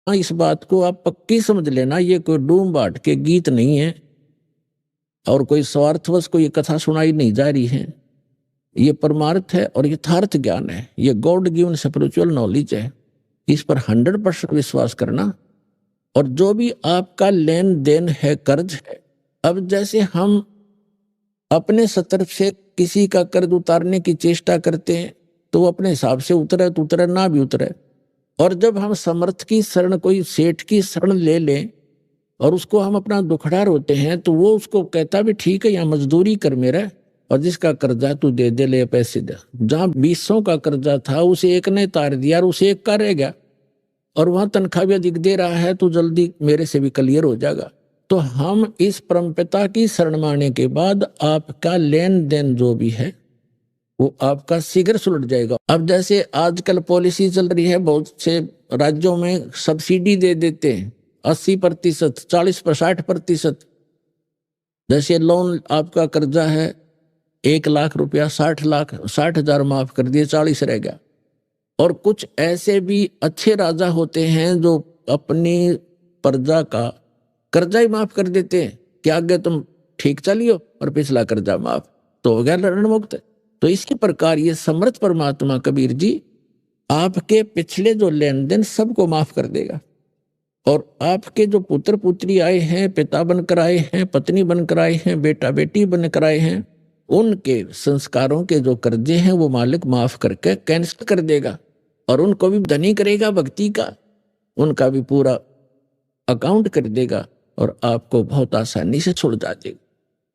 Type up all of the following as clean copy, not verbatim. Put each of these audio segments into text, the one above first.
इस बात को आप पक्की समझ लेना, ये कोई डूम बाट के गीत नहीं है और कोई स्वार्थवश कोई कथा सुनाई नहीं जा रही है। ये परमार्थ है और यथार्थ ज्ञान है, ये गॉड गिवन स्पिरिचुअल नॉलेज है। इस पर 100% विश्वास करना। और जो भी आपका लेन देन है, कर्ज है, अब जैसे हम अपने सतर से किसी का कर्ज उतारने की चेष्टा करते हैं तो वो अपने हिसाब से उतरे तो उतरे, ना भी उतरे। और जब हम समर्थ की शरण, कोई सेठ की शरण ले लें और उसको हम अपना दुखड़ा रोते हैं तो वो उसको कहता भी ठीक है, यहाँ मजदूरी कर मेरा, और जिसका कर्जा तू दे दे, ले पैसे दे। जहाँ 200 का कर्जा था उसे एक ने तार दिया और उसे एक का रह गया, और वहां तनख्वाह भी अधिक दे रहा है तो जल्दी मेरे से भी क्लियर हो जाएगा। तो हम इस परमपिता की शरण माने के बाद आपका लेन देन जो भी है वो आपका शीघ्र सुलट जाएगा। अब जैसे आजकल पॉलिसी चल रही है, बहुत से राज्यों में सब्सिडी दे देते हैं 80%, 40-60%। जैसे लोन आपका कर्जा है 1 लाख रुपया, 60 हजार माफ कर दिए, 40 रह गया। और कुछ ऐसे भी अच्छे राजा होते हैं जो अपनी प्रजा का कर्जा ही माफ कर देते हैं कि आगे तुम ठीक चलियो और पिछला कर्जा माफ, तो हो गया ऋण मुक्त। तो इसी प्रकार ये समर्थ परमात्मा कबीर जी आपके पिछले जो लेन देन सबको माफ कर देगा। और आपके जो पुत्र पुत्री आए हैं, पिता बनकर आए हैं, पत्नी बनकर आए हैं, बेटा बेटी बनकर आए हैं, उनके संस्कारों के जो कर्जे हैं वो मालिक माफ करके कैंसिल कर देगा और उनको भी धनी करेगा भक्ति का, उनका भी पूरा अकाउंट कर देगा और आपको बहुत आसानी से छोड़ देगा।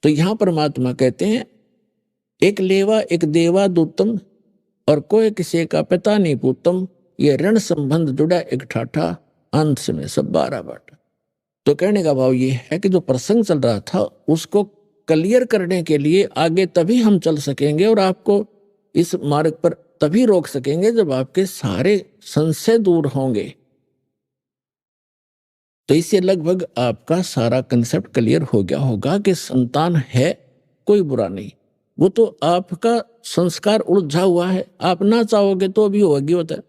तो यहां परमात्मा कहते हैं एक लेवा एक देवा दूतम और कोई किसी का पिता नहीं पूतम, ये ऋण संबंध जुड़ा एक ठाठा, अंत में सब 12 बाटा। तो कहने का भाव ये है कि जो प्रसंग चल रहा था उसको क्लियर करने के लिए आगे तभी हम चल सकेंगे और आपको इस मार्ग पर तभी रोक सकेंगे जब आपके सारे संशय दूर होंगे। तो इससे लगभग आपका सारा कंसेप्ट क्लियर हो गया होगा कि संतान है कोई बुरा नहीं, वो तो आपका संस्कार उलझा हुआ है, आप ना चाहोगे तो भी होगी होता है,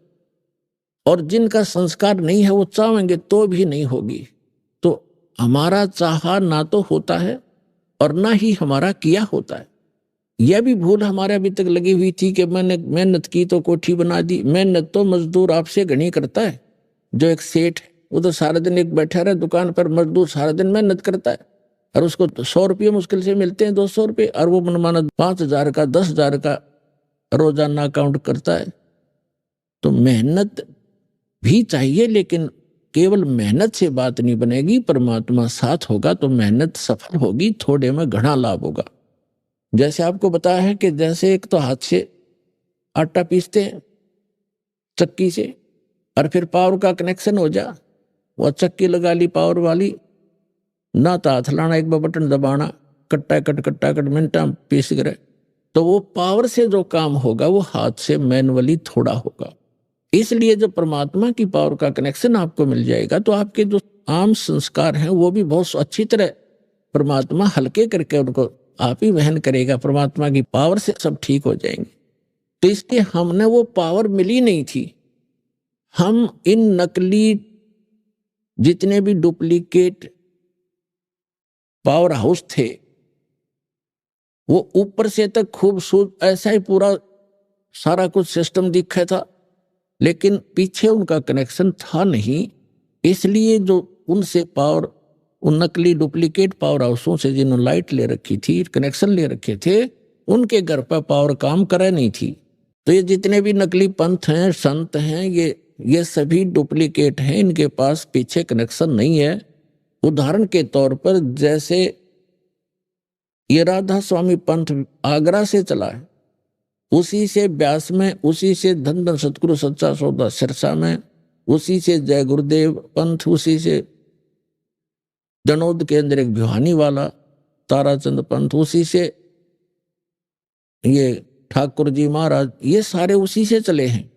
और जिनका संस्कार नहीं है वो चाहेंगे तो भी नहीं होगी। तो हमारा चाहा ना तो होता है और ना ही हमारा किया होता है। यह भी भूल हमारे अभी तक लगी हुई थी कि मैंने मेहनत की तो कोठी बना दी। मेहनत तो मजदूर आपसे घनी करता है। जो एक सेठ है वो तो सारा दिन एक बैठा रहे दुकान पर, मजदूर सारा दिन मेहनत करता है और उसको 100 रुपये मुश्किल से मिलते हैं, 200 रुपये, और वो मनमाना 5,000 का 10,000 का रोजाना अकाउंट करता है। तो मेहनत भी चाहिए, लेकिन केवल मेहनत से बात नहीं बनेगी, परमात्मा साथ होगा तो मेहनत सफल होगी, थोड़े में घना लाभ होगा। जैसे आपको बताया है कि जैसे एक तो हाथ से आटा पीसते हैं चक्की से, और फिर पावर का कनेक्शन हो जा, वो चक्की लगा ली पावर वाली, ना तो हाथ लाना, एक बटन दबाना, कट्टा कट मिनटा पीस करे। तो वो पावर से जो काम होगा वो हाथ से मैनुअली थोड़ा होगा। इसलिए जब परमात्मा की पावर का कनेक्शन आपको मिल जाएगा तो आपके जो आम संस्कार हैं वो भी बहुत अच्छी तरह परमात्मा हल्के करके उनको आप ही वहन करेगा। परमात्मा की पावर से सब ठीक हो जाएंगे। तो इसलिए हमने वो पावर मिली नहीं थी। हम इन नकली जितने भी डुप्लीकेट पावर हाउस थे वो ऊपर से तक खूबसूरत ऐसा ही पूरा सारा कुछ सिस्टम दिखा था, लेकिन पीछे उनका कनेक्शन था नहीं। इसलिए जो उनसे पावर, उन नकली डुप्लीकेट पावर हाउसों से जिन्होंने लाइट ले रखी थी, कनेक्शन ले रखे थे, उनके घर पर पावर काम करे नहीं थी। तो ये जितने भी नकली पंथ हैं, संत हैं, ये सभी डुप्लीकेट हैं, इनके पास पीछे कनेक्शन नहीं है। उदाहरण के तौर पर जैसे ये राधा स्वामी पंथ आगरा से चला है, उसी से ब्यास में, उसी से धन धन सतगुरु सच्चा सौदा सिरसा में, उसी से जय गुरुदेव पंथ, उसी से जनोद के अंदर एक भिवानी वाला ताराचंद पंथ, उसी से ये ठाकुर जी महाराज, ये सारे उसी से चले हैं।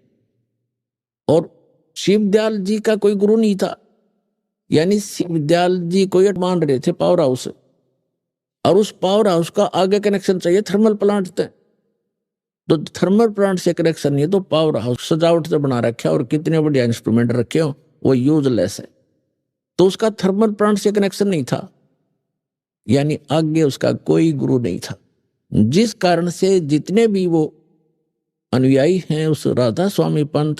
और शिवदयाल जी का कोई गुरु नहीं था, यानी शिवदयाल जी को मान रहे थे पावर हाउस, और उस पावर हाउस का आगे कनेक्शन चाहिए थर्मल प्लांट से। तो थर्मल प्लांट से कनेक्शन नहीं है तो पावर हाउस सजावट से बना रखे और कितने बढ़िया इंस्ट्रूमेंट रखे हो, वो यूजलेस है। तो उसका थर्मल प्लांट से कनेक्शन नहीं था, यानी आगे उसका कोई गुरु नहीं था, जिस कारण से जितने भी वो अनुयायी हैं उस राधा स्वामी पंथ,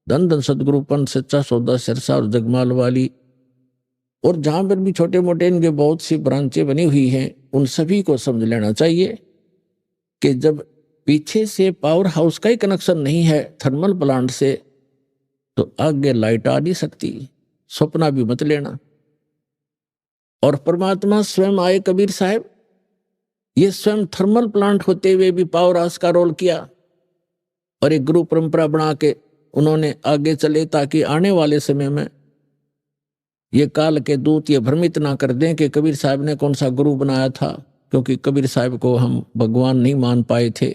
धन धन सदगुरु पंथ, सच्चा सौदा, सिरसा और जगमाल वाली, और जहां पर भी छोटे मोटे इनके बहुत सी ब्रांचें बनी हुई हैं, उन सभी को समझ लेना चाहिए कि जब पीछे से पावर हाउस का ही कनेक्शन नहीं है थर्मल प्लांट से, तो आगे लाइट आ नहीं सकती, सपना भी मत लेना। और परमात्मा स्वयं आए कबीर साहब, ये स्वयं थर्मल प्लांट होते हुए भी पावर हाउस का रोल किया, और एक गुरु परंपरा बना के उन्होंने आगे चले, ताकि आने वाले समय में ये काल के दूत ये भ्रमित ना कर दें कि कबीर साहब ने कौन सा गुरु बनाया था, क्योंकि कबीर साहब को हम भगवान नहीं मान पाए थे।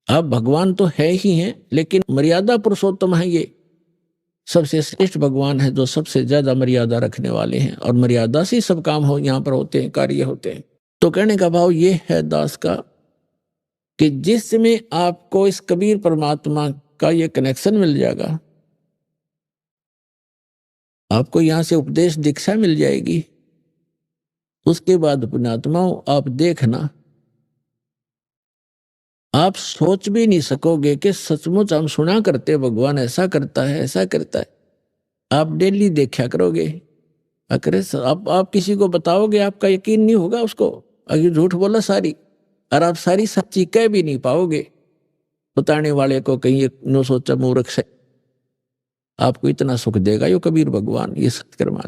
अब भगवान तो है ही हैं, लेकिन मर्यादा पुरुषोत्तम है, ये सबसे श्रेष्ठ भगवान है जो सबसे ज्यादा मर्यादा रखने वाले हैं, और मर्यादा से सब काम हो यहाँ पर होते हैं, कार्य होते हैं। तो कहने का भाव ये है दास का कि जिस समय आपको इस कबीर परमात्मा का ये कनेक्शन मिल जाएगा, आपको यहां से उपदेश दीक्षा मिल जाएगी, उसके बाद पुण्यात्माओं आप देखना, आप सोच भी नहीं सकोगे कि सचमुच हम सुना करते भगवान ऐसा करता है, ऐसा करता है। आप डेली देखा करोगे, अरे आप किसी को बताओगे, आपका यकीन नहीं होगा उसको, अगर झूठ बोला सारी, और आप सारी सच्ची कह भी नहीं पाओगे, बताने वाले को कहीं नो सोचा मूर्ख से। आपको इतना सुख देगा यो कबीर भगवान, ये सत्कर्मा।